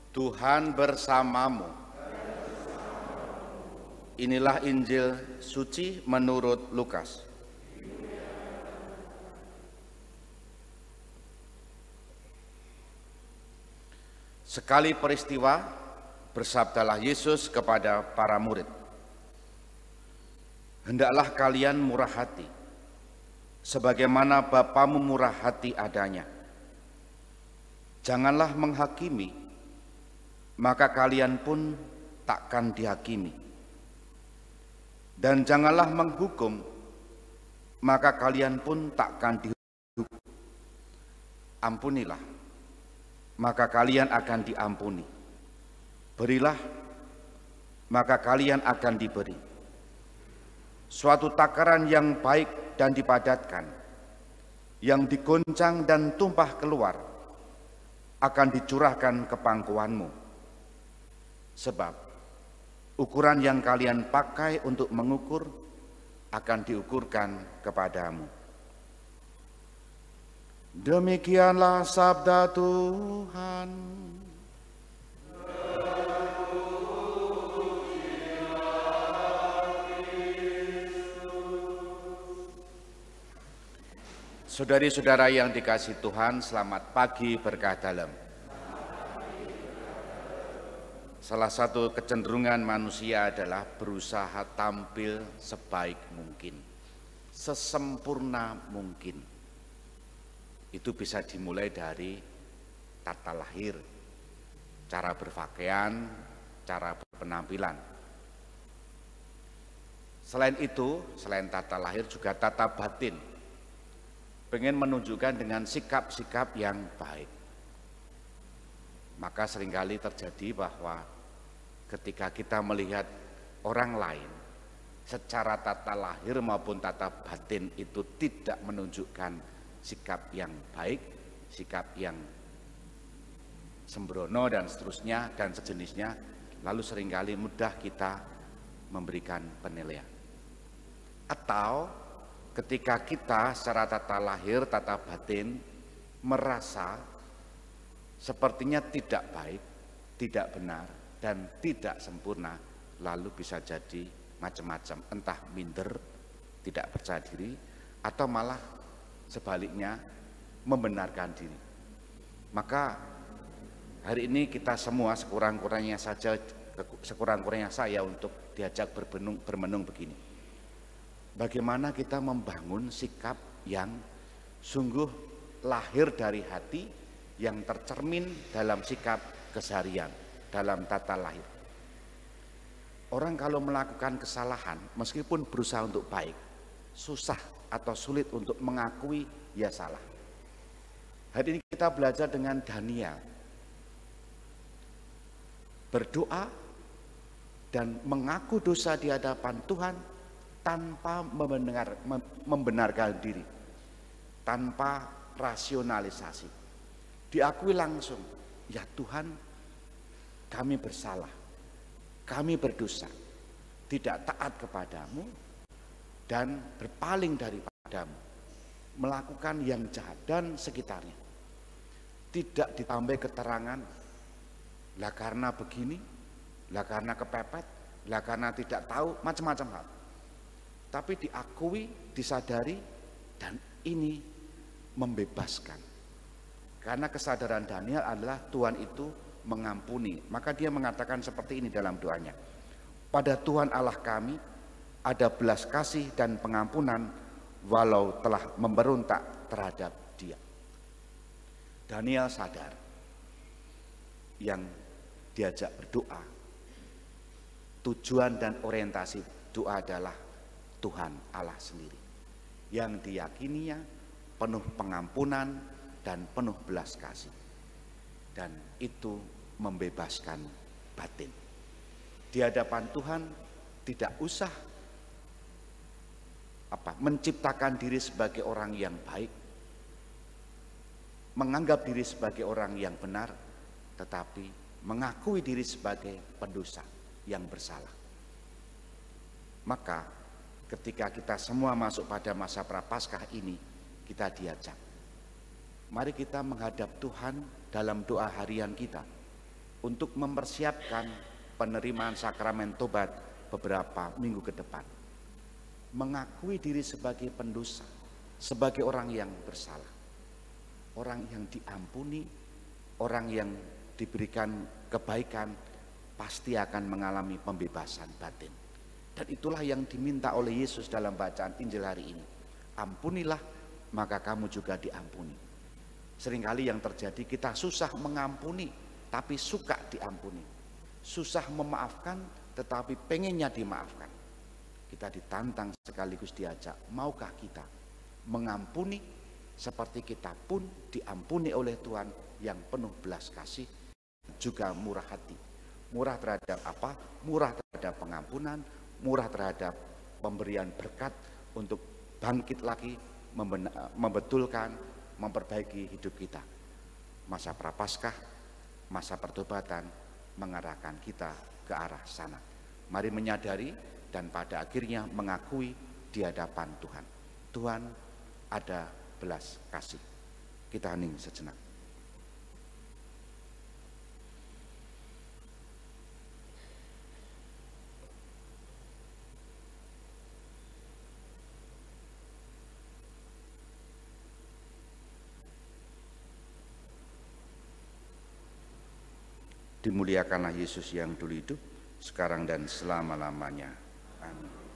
Tuhan bersamamu. Inilah Injil suci menurut Lukas. Sekali peristiwa, bersabdalah Yesus kepada para murid, "Hendaklah kalian murah hati, sebagaimana Bapamu murah hati adanya. Janganlah menghakimi, maka kalian pun takkan dihakimi. Dan janganlah menghukum, maka kalian pun takkan dihukum. Ampunilah, maka kalian akan diampuni. Berilah, maka kalian akan diberi. Suatu takaran yang baik dan dipadatkan, yang digoncang dan tumpah keluar, akan dicurahkan ke pangkuanmu. Sebab ukuran yang kalian pakai untuk mengukur akan diukurkan kepadamu." Demikianlah sabda Tuhan. Saudari-saudara yang dikasihi Tuhan, selamat pagi berkah dalam. Salah satu kecenderungan manusia adalah berusaha tampil sebaik mungkin, sesempurna mungkin. Itu bisa dimulai dari tata lahir, cara berpakaian, cara berpenampilan. Selain itu, selain tata lahir juga tata batin, pengen menunjukkan dengan sikap-sikap yang baik. Maka seringkali terjadi bahwa ketika kita melihat orang lain secara tata lahir maupun tata batin itu tidak menunjukkan sikap yang baik, sikap yang sembrono dan seterusnya dan sejenisnya, lalu seringkali mudah kita memberikan penilaian. Atau ketika kita secara tata lahir, tata batin merasa sepertinya tidak baik, tidak benar, dan tidak sempurna, lalu bisa jadi macam-macam, entah minder, tidak percaya diri, atau malah sebaliknya membenarkan diri. Maka hari ini kita semua sekurang-kurangnya saya untuk diajak bermenung begini. Bagaimana kita membangun sikap yang sungguh lahir dari hati, yang tercermin dalam sikap keseharian, dalam tata lahir. Orang kalau melakukan kesalahan, meskipun berusaha untuk baik, susah atau sulit untuk mengakui ya salah. Hari ini kita belajar dengan Daniel, berdoa dan mengaku dosa di hadapan Tuhan tanpa membenarkan diri, tanpa rasionalisasi. Diakui langsung, ya Tuhan, kami bersalah, kami berdosa, tidak taat kepadamu dan berpaling daripadamu, melakukan yang jahat dan sekitarnya. Tidak ditambah keterangan, lah karena begini, lah karena kepepet, lah karena tidak tahu, macam-macam hal. Tapi diakui, disadari, dan ini membebaskan. Karena kesadaran Daniel adalah Tuhan itu mengampuni. Maka dia mengatakan seperti ini dalam doanya. Pada Tuhan Allah kami ada belas kasih dan pengampunan walau telah memberontak terhadap Dia. Daniel sadar yang diajak berdoa, tujuan dan orientasi doa adalah Tuhan Allah sendiri, yang diyakininya penuh pengampunan dan penuh belas kasih, dan itu membebaskan batin. Di hadapan Tuhan tidak usah menciptakan diri sebagai orang yang baik, menganggap diri sebagai orang yang benar, tetapi mengakui diri sebagai pendosa yang bersalah. Maka ketika kita semua masuk pada masa Prapaskah ini, kita diajak, mari kita menghadap Tuhan dalam doa harian kita. untuk mempersiapkan penerimaan sakramen tobat beberapa minggu ke depan. Mengakui diri sebagai pendosa, sebagai orang yang bersalah, orang yang diampuni, orang yang diberikan kebaikan, pasti akan mengalami pembebasan batin. Dan itulah yang diminta oleh Yesus dalam bacaan Injil hari ini. Ampunilah, maka kamu juga diampuni. Seringkali yang terjadi, kita susah mengampuni, tapi suka diampuni. Susah memaafkan, tetapi pengennya dimaafkan. Kita ditantang sekaligus diajak, maukah kita mengampuni seperti kita pun diampuni oleh Tuhan yang penuh belas kasih, juga murah hati. Murah terhadap apa? Murah terhadap pengampunan, murah terhadap pemberian berkat untuk bangkit lagi, membetulkan, memperbaiki hidup kita. Masa prapaskah, masa pertobatan mengarahkan kita ke arah sana. Mari menyadari dan pada akhirnya mengakui di hadapan Tuhan. Tuhan ada belas kasih. Kita hening sejenak. Dimuliakanlah Yesus yang dulu hidup, sekarang dan selama-lamanya. Amin.